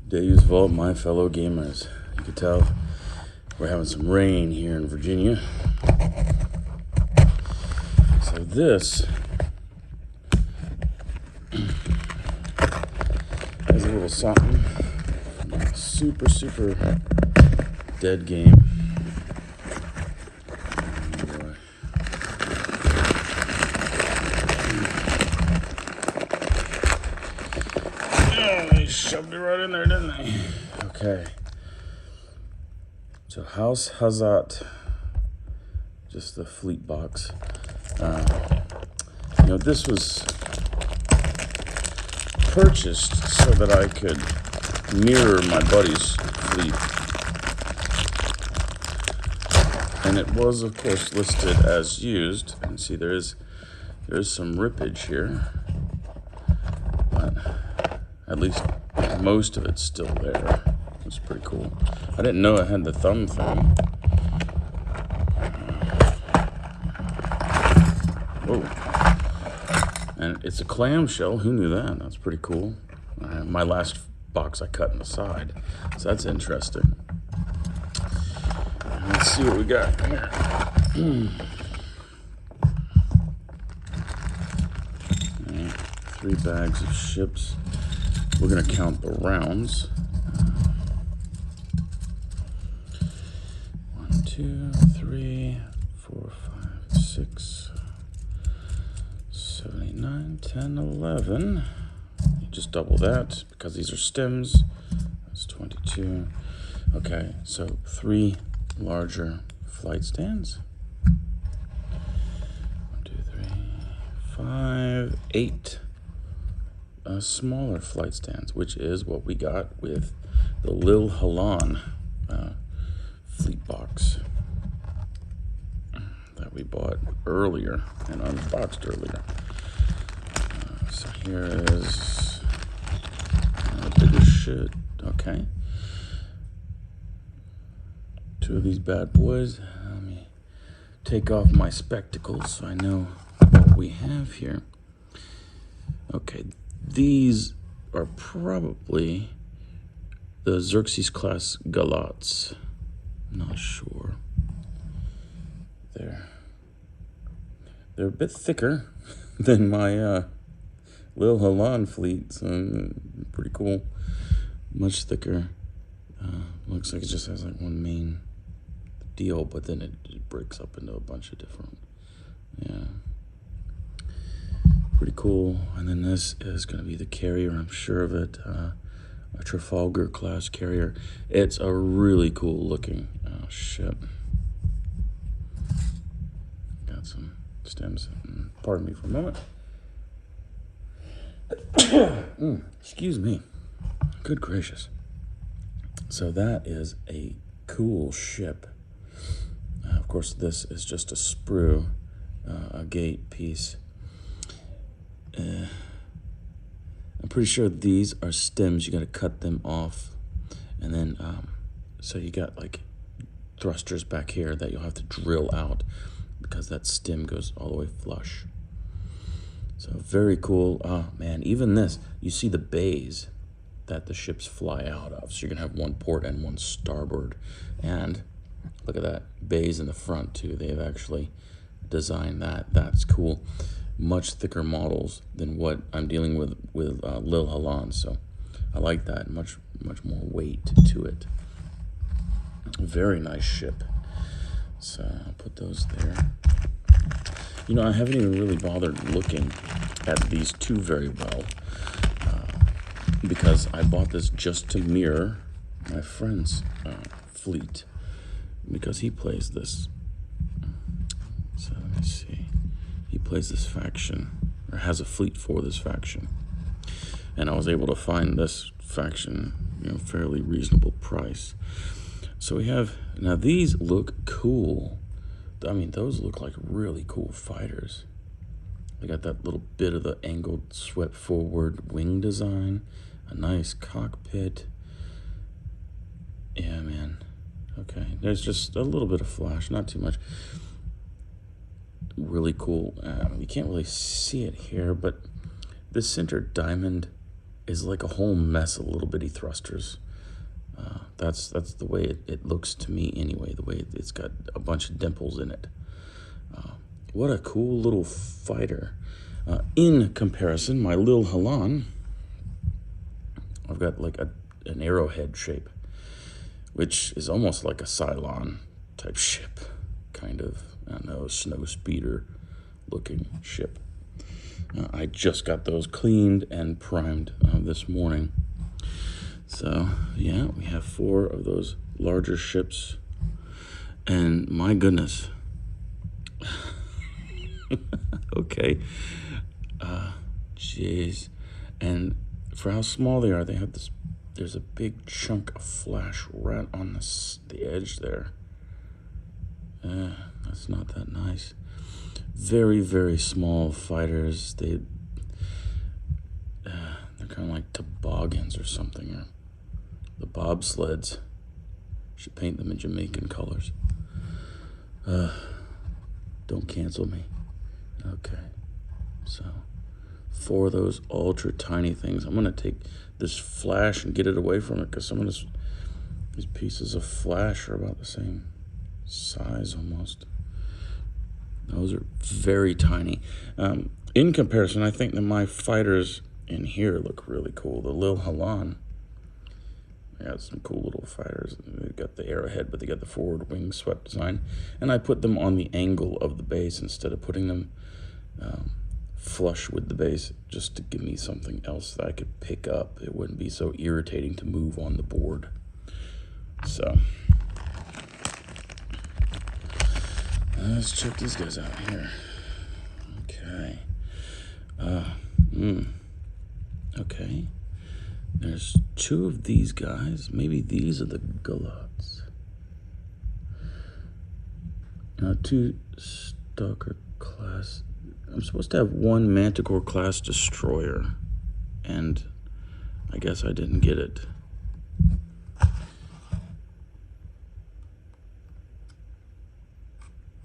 Dave's Vault, my fellow gamers. You can tell we're having some rain here in Virginia. So this is a little something. Super dead game. Oh, they shoved it right in there, didn't they? Okay. So House Hazat, just the fleet box. This was purchased so that I could mirror my buddy's fleet. And it was, of course, listed as used. And see, there's some rippage here, but at least most of it's still there. It's pretty cool. I didn't know it had the thumb thing. Whoa. And it's a clamshell. Who knew that? That's pretty cool. My last box I cut in the side. So that's interesting. Let's see what we got here. 3 bags of ships. We're going to count the rounds. 1, 2, 3, 4, 5, 6, 7, 8, 9, 10, 11. You just double that because these are stems. That's 22. Okay, so 3 larger flight stands. 1, 2, 3, 5, 8 smaller flight stands, which is what we got with the Lil Halan fleet box that we bought earlier and unboxed earlier. So here is a bigger shit. Okay. 2 of these bad boys. Let me take off my spectacles so I know what we have here. Okay, these are probably the Xerxes class Galots. Not sure. They're a bit thicker than my Lil Halan fleet, so pretty cool. Much thicker. Looks like it just has like one main deal, but then it breaks up into a bunch of different, pretty cool. And then this is going to be the carrier, I'm sure of it, a Trafalgar class carrier. It's a really cool looking ship. Got some stems. Pardon me for a moment. Excuse me. Good gracious. So that is a cool ship. Of course, this is just a sprue, a gate piece. I'm pretty sure these are stems. You got to cut them off, and then so you got like thrusters back here that you'll have to drill out because that stem goes all the way flush. So very cool. Oh man, even this, you see the bays that the ships fly out of. So you're gonna have one port and one starboard, and look at that, bays in the front too. They have actually designed that. That's cool. Much thicker models than what I'm dealing with Lil Halan, so I like that. Much more weight to it. Very nice ship. So I'll put those there. I haven't even really bothered looking at these 2 very well because I bought this just to mirror my friend's fleet because he plays this. So let me see. He plays this faction, or has a fleet for this faction. And I was able to find this faction, fairly reasonable price. So we have, now these look cool. I mean, those look like really cool fighters. They got that little bit of the angled swept forward wing design, a nice cockpit. Yeah, man. Okay, there's just a little bit of flash, not too much. Really cool. You can't really see it here, but the center diamond is like a whole mess of little bitty thrusters. That's the way it looks to me anyway, the way it's got a bunch of dimples in it. What a cool little fighter. In comparison, my Lil Halan, I've got like an arrowhead shape, which is almost like a Cylon type ship, kind of, I don't know, snow speeder looking ship. I just got those cleaned and primed this morning. So yeah, we have 4 of those larger ships, and my goodness. Okay, jeez, and for how small they are, they have this. There's a big chunk of flash right on the edge there. That's not that nice. Very, very small fighters. They're kind of like toboggans or something, or the bobsleds. Should paint them in Jamaican colors. Don't cancel me. Okay, so 4 of those ultra tiny things. I'm gonna take this flash and get it away from it, because some of these pieces of flash are about the same size almost. Those are very tiny. In comparison, I think that my fighters in here look really cool. The Lil Halan, I got some cool little fighters. They've got the arrowhead, but they got the forward wing swept design. And I put them on the angle of the base instead of putting them flush with the base, just to give me something else that I could pick up. It wouldn't be so irritating to move on the board. So let's check these guys out here. Okay. Okay. There's 2 of these guys. Maybe these are the Galots. 2 Stalker class. I'm supposed to have 1 Manticore class destroyer, and I guess I didn't get it.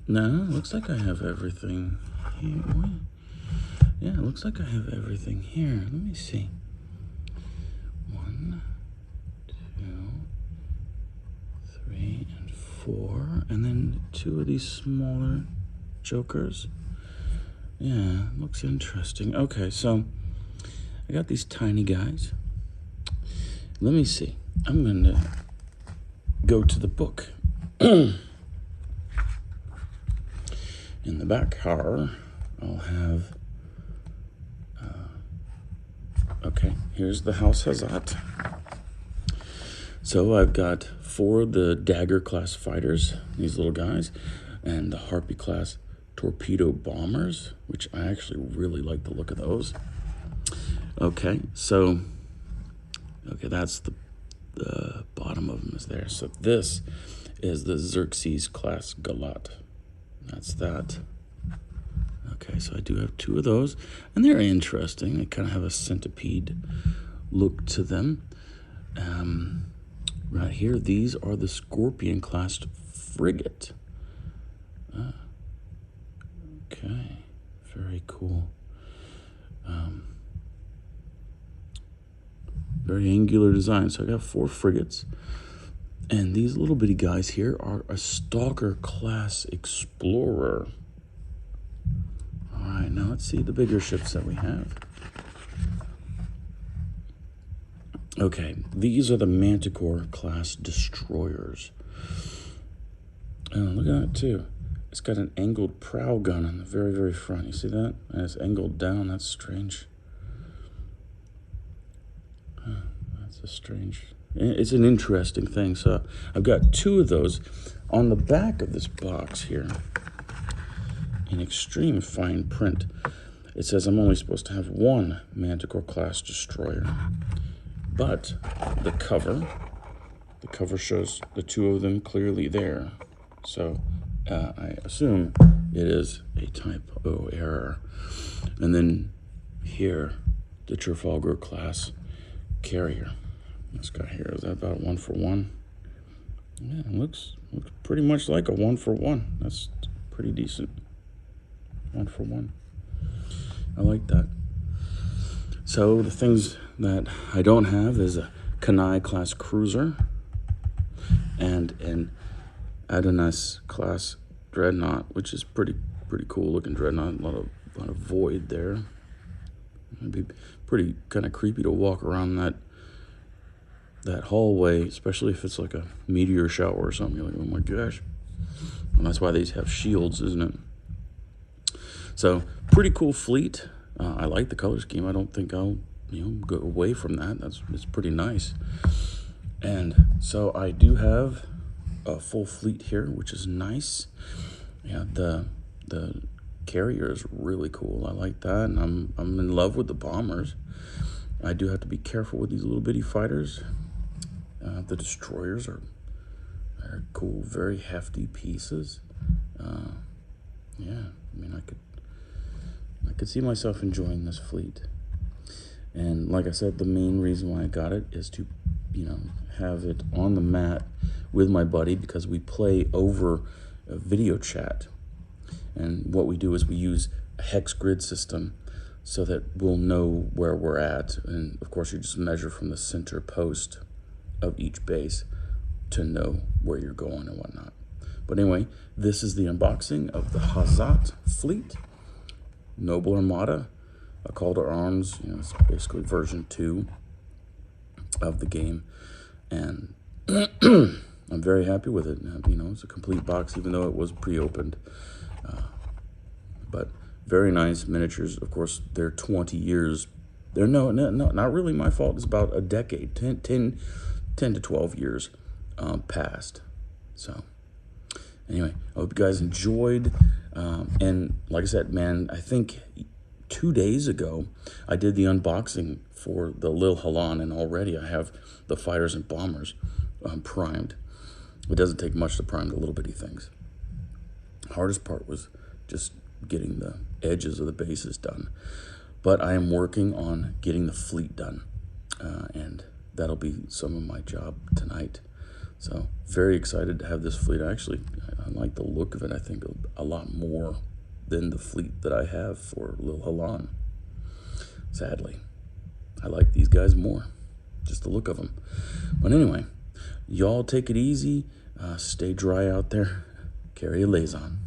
No, looks like I have everything here. Yeah, it looks like I have everything here. Let me see. 1, 2, 3, and 4, and then 2 of these smaller jokers. Yeah, looks interesting. Okay, so I got these tiny guys. Let me see. I'm gonna go to the book. In the back here, I'll have, okay, here's the House Hazat. So I've got 4 of the Dagger class fighters, these little guys, and the Harpy class torpedo bombers, which I actually really like the look of those. Okay, so, okay, that's the bottom of them is there. So this is the Xerxes class Galat. That's that. Okay, so I do have 2 of those, and they're interesting. They kind of have a centipede look to them. Right here, these are the Scorpion class frigate. Okay, very cool. Very angular design. So I got 4 frigates. And these little bitty guys here are a Stalker class explorer. All right, now let's see the bigger ships that we have. Okay, these are the Manticore class destroyers. Look at that too. It's got an angled prow gun on the very, very front. You see that? And it's angled down. That's strange. That's a strange... It's an interesting thing. So I've got 2 of those on the back of this box here in extreme fine print. It says I'm only supposed to have 1 Manticore class destroyer, but the cover shows the 2 of them clearly there. So I assume it is a typo error. And then here, the Trafalgar class carrier. This guy here, is that about 1-for-1? Yeah, it looks pretty much like a 1-for-1. That's pretty decent. 1-for-1. I like that. So the things that I don't have is a Kanai class cruiser and an Adonis class dreadnought, which is pretty cool looking dreadnought. A lot of void there. It'd be pretty kind of creepy to walk around that hallway, especially if it's like a meteor shower or something. You're like, oh my gosh. And that's why these have shields, isn't it? So pretty cool fleet. I like the color scheme. I don't think I'll go away from that. It's pretty nice. And so I do have a full fleet here, which is nice. Yeah, the carrier is really cool. I like that, and I'm in love with the bombers. I do have to be careful with these little bitty fighters. The destroyers are cool, very hefty pieces. Yeah, I mean, I could see myself enjoying this fleet. And like I said, the main reason why I got it is to, have it on the mat with my buddy, because we play over a video chat. And what we do is we use a hex grid system so that we'll know where we're at. And of course, you just measure from the center post of each base to know where you're going and whatnot. But anyway, this is the unboxing of the Hazat fleet. Noble Armada, a call to arms. It's basically version 2 of the game. And I'm very happy with it. It's a complete box, even though it was pre-opened. But very nice miniatures. Of course, they're 20 years. They're no, not really my fault. It's about a decade, 10 to 12 years past. So anyway, I hope you guys enjoyed. And like I said, man, I think 2 days ago, I did the unboxing for the Lil Halan, and already I have the fighters and bombers primed. It doesn't take much to prime the little bitty things. Hardest part was just getting the edges of the bases done. But I am working on getting the fleet done, and that'll be some of my job tonight. So very excited to have this fleet. Actually, I like the look of it. I think a lot more than the fleet that I have for Lil Halan. Sadly, I like these guys more, just the look of them. But anyway, y'all take it easy. Stay dry out there. Carry a liaison.